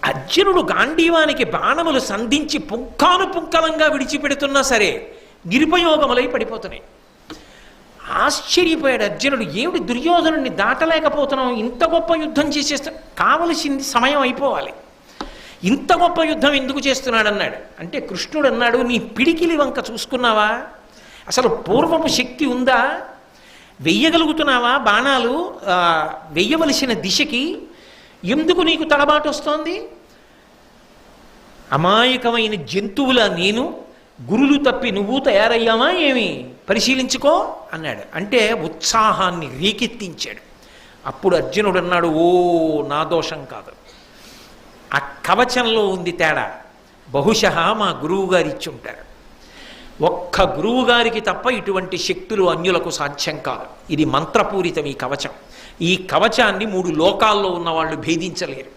అర్జునుడు గాంధీవానికి బాణములు సంధించి పుంఖానుపుంఖలంగా విడిచిపెడుతున్నా సరే నిరుపయోగములై పడిపోతున్నాయి. ఆశ్చర్యపోయాడు అర్జునుడు, ఏమిటి దుర్యోధనుడిని దాటలేకపోతున్నాం, ఇంత గొప్ప యుద్ధం చేసేస్తా, కావలసింది సమయం అయిపోవాలి, ఇంత గొప్ప యుద్ధం ఎందుకు చేస్తున్నాడు అన్నాడు. అంటే కృష్ణుడు అన్నాడు, నీ పిడికిలి వంక చూసుకున్నావా, అసలు పూర్వపు శక్తి ఉందా, వెయ్యగలుగుతున్నావా బాణాలు వెయ్యవలసిన దిశకి, ఎందుకు నీకు తడబాటు వస్తోంది, అమాయకమైన జంతువుల నేను గురులు తప్పి నువ్వు తయారయ్యావా ఏమి, పరిశీలించుకో అన్నాడు. అంటే ఉత్సాహాన్ని రేకెత్తించాడు. అప్పుడు అర్జునుడు అన్నాడు, ఓ నా దోషం కాదు, ఆ కవచంలో ఉంది తేడా, బహుశः మా గురువు గారు ఇచ్చి ఉంటారు, ఒక్క గురువు గారికి తప్ప ఇటువంటి శక్తులు అన్యులకు సాధ్యం కాదు, ఇది మంత్రపూరితం ఈ కవచం, ఈ కవచాన్ని 3 లోకాల్లో ఉన్న వాళ్ళు భేదించలేరు.